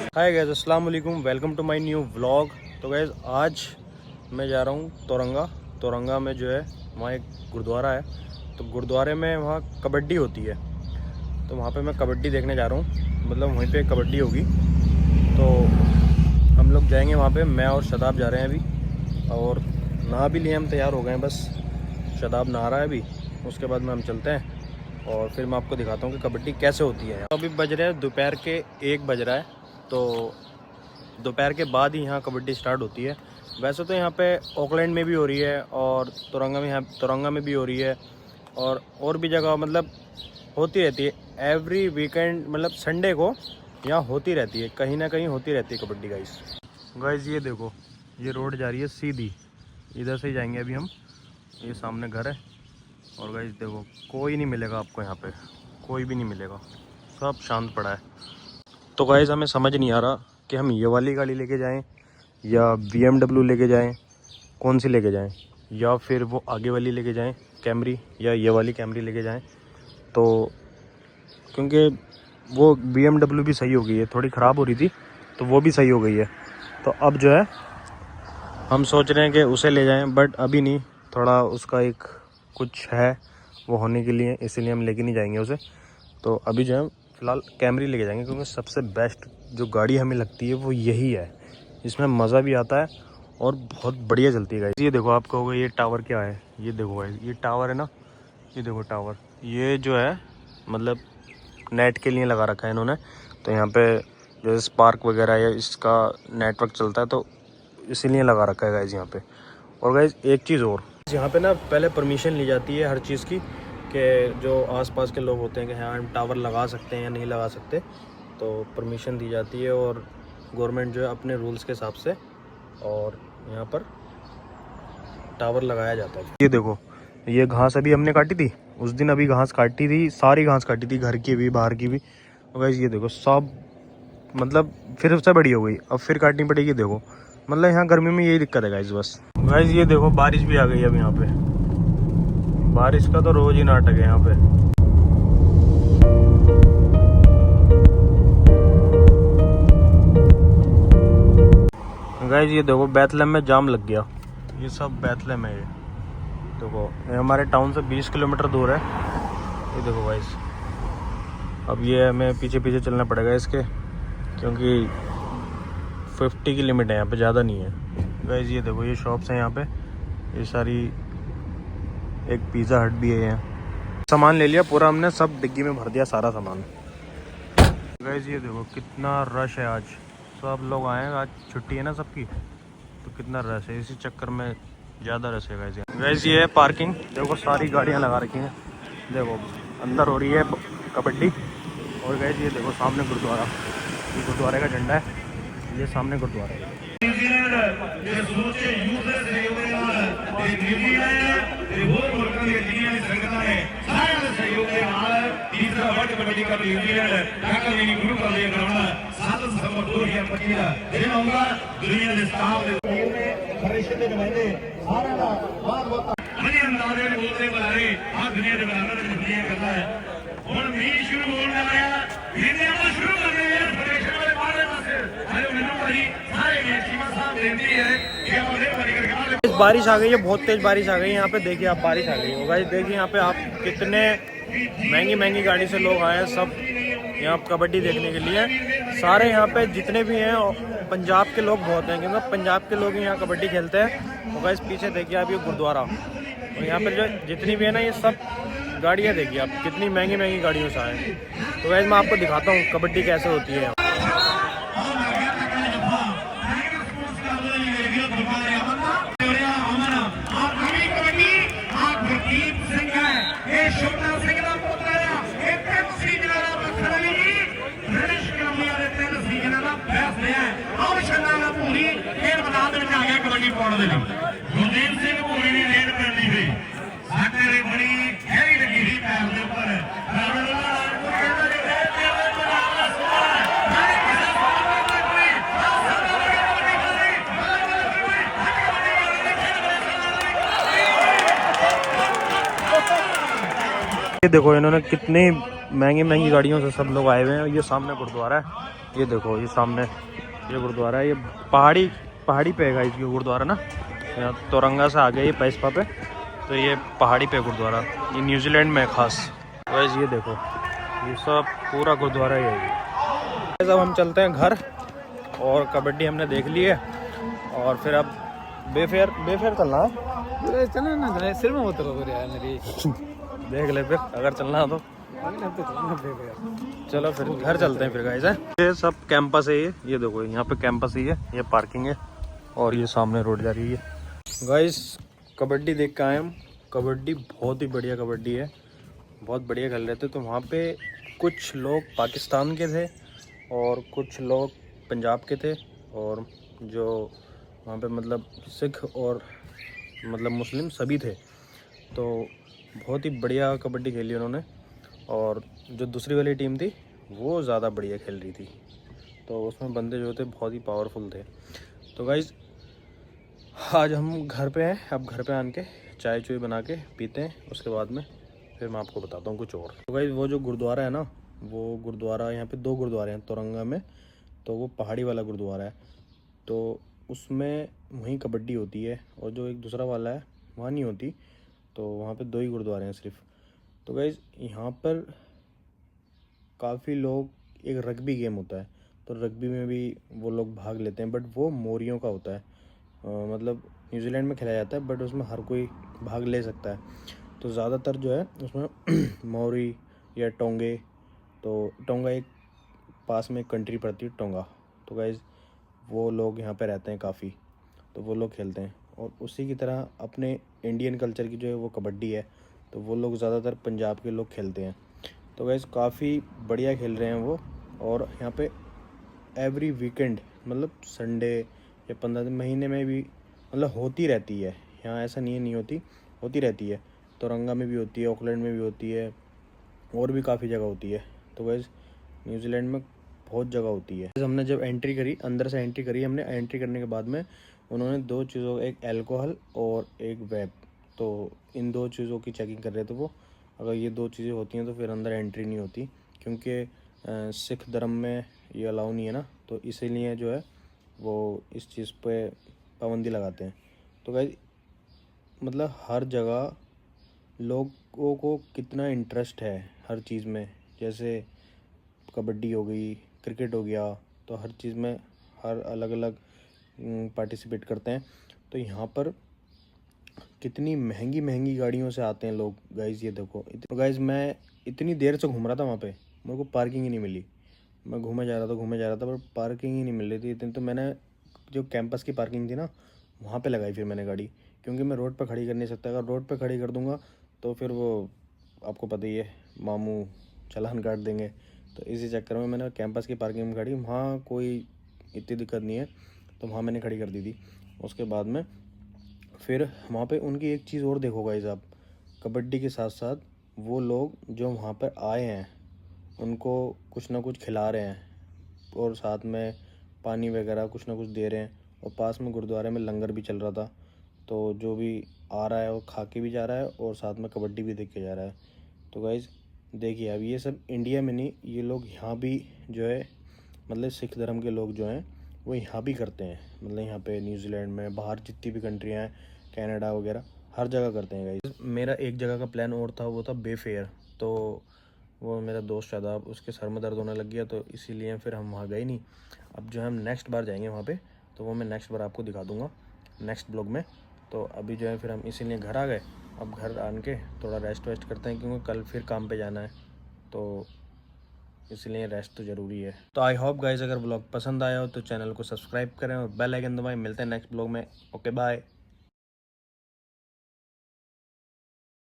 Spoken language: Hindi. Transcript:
हाय गाइस, अस्सलाम वालेकुम, welcome to my new vlog. तो गाइस आज मैं जा रहा हूँ तोरंगा में जो है वहाँ एक गुरुद्वारा है। तो गुरुद्वारे में वहाँ कबड्डी होती है, तो वहाँ पे मैं कबड्डी देखने जा रहा हूँ। मतलब वहीं पे कबड्डी होगी, तो हम लोग जाएंगे वहाँ पे। मैं और शदाब जा रहे हैं अभी, और नहा भी लिए, हम तैयार हो गए हैं। बस शदाब नहा रहा है अभी, उसके बाद में हम चलते हैं और फिर मैं आपको दिखाता हूँ कि कबड्डी कैसे होती है। अभी बज रहे हैं दोपहर के 1 बज रहा है, तो दोपहर के बाद ही यहाँ कबड्डी स्टार्ट होती है। वैसे तो यहाँ पे ऑकलैंड में भी हो रही है और तोरंगा में भी हो रही है, और भी जगह मतलब होती रहती है। एवरी वीकेंड मतलब संडे को यहाँ होती रहती है, कहीं ना कहीं होती रहती है कबड्डी। गाइस ये देखो, ये रोड जा रही है सीधी, इधर से ही जाएंगे अभी हम। ये सामने घर है, और गाइस देखो कोई नहीं मिलेगा आपको यहाँ पे, कोई भी नहीं मिलेगा, सब शांत पड़ा है। तो गाइस हमें समझ नहीं आ रहा कि हम ये वाली गाड़ी लेके जाएं या BMW लेके जाएं, कौन सी लेके जाएं, या फिर वो आगे वाली लेके जाएं कैमरी, या ये वाली कैमरी लेके जाएं। तो क्योंकि वो BMW भी सही हो गई है, थोड़ी ख़राब हो रही थी तो वो भी सही हो गई है। तो अब जो है हम सोच रहे हैं कि उसे ले जाएं, बट अभी नहीं, थोड़ा उसका एक कुछ है वो होने के लिए, इसीलिए हम लेके नहीं जाएंगे उसे। तो अभी जो है फ़िलहाल कैमरी लेके जाएंगे, क्योंकि सबसे बेस्ट जो गाड़ी हमें लगती है वो यही है। इसमें मज़ा भी आता है और बहुत बढ़िया चलती है गाइस। ये देखो, आप कहोगे ये टावर क्या है, ये देखो गाइस, ये टावर है ना, ये देखो टावर, ये जो है मतलब नेट के लिए लगा रखा है इन्होंने। तो यहाँ पे जैसे स्पार्क वगैरह या इसका नेटवर्क चलता है, तो इसीलिए लगा रखा है गाइस यहाँ पे। और गाइस एक चीज़ और, यहाँ पे ना पहले परमिशन ली जाती है हर चीज़ की, कि जो आसपास के लोग होते हैं कि हाँ हम टावर लगा सकते हैं या नहीं लगा सकते, तो परमिशन दी जाती है और गवर्नमेंट जो है अपने रूल्स के हिसाब से और यहाँ पर टावर लगाया जाता है। ये देखो, ये घास अभी हमने काटी थी उस दिन, अभी घास काटी थी, सारी घास काटी थी, घर की भी बाहर की भी। तो गाइस ये देखो सब मतलब फिर से बड़ी हो गई, अब फिर काटनी पड़ेगी। देखो मतलब यहाँ गर्मी में यही दिक्कत है गाइस बस। गाइस ये देखो बारिश भी आ गई अब यहाँ पे, बारिश का तो रोज ही नाटक है यहाँ पे। गाइस ये देखो बैतलहम में जाम लग गया, ये सब बैतलहम है। ये देखो, ये हमारे टाउन से 20 किलोमीटर दूर है। ये देखो गाइस, अब ये हमें पीछे पीछे चलना पड़ेगा इसके, क्योंकि 50 की लिमिट है यहाँ पे, ज़्यादा नहीं है। गाइस ये देखो, ये शॉप्स हैं यहाँ पे, ये सारी, एक पिज़्ज़ा हट भी है यहाँ। सामान ले लिया पूरा हमने, सब डिग्गी में भर दिया सारा सामान। गाइस ये देखो कितना रश है आज, सब लोग आए हैं, आज छुट्टी है ना सबकी, तो कितना रश है, इसी चक्कर में ज़्यादा रश है गाइस। गाइस ये है पार्किंग, देखो सारी गाड़ियाँ लगा रखी हैं। देखो अंदर हो रही है कबड्डी, और गाइस ये देखो सामने गुरुद्वारा, ये गुरुद्वारे का झंडा है, ये सामने गुरुद्वारा है। बारिश आ गई है, बहुत तेज बारिश आ गई है यहाँ पे। देखिए आप, बारिश आ गई होगा, देखिए यहाँ पे आप, कितने महंगी महंगी गाड़ी से लोग आए हैं सब यहाँ कबड्डी देखने के लिए। सारे यहाँ पे जितने भी हैं पंजाब के लोग बहुत हैं, क्योंकि पंजाब के लोग यहाँ कबड्डी खेलते हैं। तो गाइस पीछे देखिए आप, ये गुरुद्वारा, और यहाँ पर जो जितनी भी है ना ये सब गाड़ियाँ देखिए आप, कितनी महंगी महंगी गाड़ियों से आए। तो गाइस मैं आपको दिखाता हूँ कबड्डी कैसे होती है। ये देखो इन्होंने कितनी महंगी महंगी गाड़ियों से सब लोग आए हुए हैं। ये सामने गुरुद्वारा है, ये देखो ये सामने ये गुरुद्वारा है। ये पहाड़ी पे है इसकी गुरुद्वारा ना, यहाँ तोरंगा से आ गया ये पैसपा पे, तो ये पहाड़ी पे गुरुद्वारा, ये न्यूजीलैंड में है खास। वैसे ये देखो ये सब पूरा गुरुद्वारा ही है। अब हम चलते हैं घर, और कबड्डी हमने देख ली है, और फिर अब बेफेयर चलना है। चलना ना सिर में उतरो यार मेरी देख ले फिर अगर चलना हो तो चलो फिर घर चलते हैं फिर गाइस। ये सब कैंपस है, ये देखो यहाँ पे कैंपस ही है, ये पार्किंग है, और ये सामने रोड जा रही है। गाइस कबड्डी देख के आए हम। कबड्डी बहुत ही बढ़िया कबड्डी है, बहुत बढ़िया खेल रहे थे। तो वहाँ पे कुछ लोग पाकिस्तान के थे और कुछ लोग पंजाब के थे, और जो वहाँ पे मतलब सिख और मतलब मुस्लिम सभी थे। तो बहुत ही बढ़िया कबड्डी खेली उन्होंने, और जो दूसरी वाली टीम थी वो ज़्यादा बढ़िया खेल रही थी। तो उसमें बंदे जो थे बहुत ही पावरफुल थे। तो गाइज़ आज हम घर पे हैं, अब घर पे आन के चाय चुई बना के पीते हैं, उसके बाद में फिर मैं आपको बताता हूँ कुछ और। तो गाइज़ वो जो गुरुद्वारा है ना, वो गुरुद्वारा यहाँ पे 2 गुरुद्वारे हैं तोरंगा में। तो वो पहाड़ी वाला गुरुद्वारा है, तो उसमें वहीं कबड्डी होती है, और जो एक दूसरा वाला है वहाँ नहीं होती। तो वहाँ पे 2 ही गुरुद्वारे हैं सिर्फ। तो गाइज़ यहाँ पर काफ़ी लोग, एक रग्बी गेम होता है, तो रग्बी में भी वो लोग भाग लेते हैं, बट वो मोरियों का होता है। मतलब न्यूजीलैंड में खेला जाता है, बट उसमें हर कोई भाग ले सकता है। तो ज़्यादातर जो है उसमें मोरी या टोंगे, तो टोंगा एक पास में एक कंट्री पड़ती है टोंगा। तो गाइज़ वो लोग यहाँ पे रहते हैं काफ़ी, तो वो लोग खेलते हैं। और उसी की तरह अपने इंडियन कल्चर की जो है वो कबड्डी है, तो वो लोग ज़्यादातर पंजाब के लोग खेलते हैं। तो गाइज़ काफ़ी बढ़िया खेल रहे हैं वो। और यहाँ पे एवरी वीकेंड मतलब संडे या 15 दिन महीने में भी मतलब होती रहती है। यहाँ ऐसा नहीं होती रहती है। तोरंगा में भी होती है, ऑकलैंड में भी होती है, और भी काफ़ी जगह होती है। तो गाइज़ न्यूजीलैंड में बहुत जगह होती है। हमने जब एंट्री करी, अंदर से एंट्री करी हमने, एंट्री करने के बाद में उन्होंने 2 चीज़ों, एक अल्कोहल और एक वेब, तो इन 2 चीज़ों की चेकिंग कर रहे थे वो। अगर ये 2 चीज़ें होती हैं तो फिर अंदर एंट्री नहीं होती, क्योंकि सिख धर्म में ये अलाउ नहीं है ना, तो इसीलिए जो है वो इस चीज़ पे पाबंदी लगाते हैं। तो गाइस मतलब हर जगह लोगों को कितना इंटरेस्ट है हर चीज़ में, जैसे कबड्डी हो गई, क्रिकेट हो गया, तो हर चीज़ में हर अलग अलग पार्टिसिपेट करते हैं। तो यहाँ पर कितनी महंगी महंगी गाड़ियों से आते हैं लोग। गाइज़ ये देखो, तो गाइज़ मैं इतनी देर से घूम रहा था वहाँ पे, मेरे को पार्किंग ही नहीं मिली। मैं घूमे जा रहा था पर पार्किंग ही नहीं मिल रही थी इतनी। तो मैंने जो कैंपस की पार्किंग थी ना, वहाँ पे लगाई फिर मैंने गाड़ी, क्योंकि मैं रोड पे खड़ी कर नहीं सकता। अगर रोड पे खड़ी कर दूँगा तो फिर वो आपको पता ही है, मामू चालान काट देंगे। तो इसी चक्कर में मैंने कैंपस की पार्किंग में खड़ी, वहाँ कोई इतनी दिक्कत नहीं है, तो वहाँ मैंने खड़ी कर दी थी। उसके बाद में फिर वहाँ पे उनकी एक चीज़ और देखो गाइस आप, कबड्डी के साथ साथ वो लोग जो वहाँ पर आए हैं उनको कुछ ना कुछ खिला रहे हैं, और साथ में पानी वगैरह कुछ ना कुछ दे रहे हैं। और पास में गुरुद्वारे में लंगर भी चल रहा था, तो जो भी आ रहा है वो खा के भी जा रहा है और साथ में कबड्डी भी देख के जा रहा है। तो गाइस देखिए, अब ये सब इंडिया में नहीं, ये लोग यहाँ भी जो है मतलब सिख धर्म के लोग जो हैं वो यहाँ भी करते हैं। मतलब यहाँ पे न्यूजीलैंड में, बाहर जितनी भी कंट्रियाँ हैं, कनाडा वगैरह, हर जगह करते हैं गाइस। मेरा एक जगह का प्लान और था, वो था बेफेयर। तो वो मेरा दोस्त शादाब, उसके सर में दर्द होने लग गया, तो इसीलिए फिर हम वहाँ गए नहीं। अब जो है हम नेक्स्ट बार जाएंगे वहाँ पे, तो वो मैं नेक्स्ट बार आपको दिखा दूँगा नेक्स्ट ब्लॉग में। तो अभी जो है फिर हम इसीलिए घर आ गए। अब घर आन के थोड़ा रेस्ट वेस्ट करते हैं, क्योंकि कल फिर काम पे जाना है, तो इसलिए रेस्ट तो ज़रूरी है। तो आई होप गाइस अगर ब्लॉग पसंद आया हो तो चैनल को सब्सक्राइब करें और बेल आइकन दबाएं। मिलते हैं नेक्स्ट ब्लॉग में। Okay bye.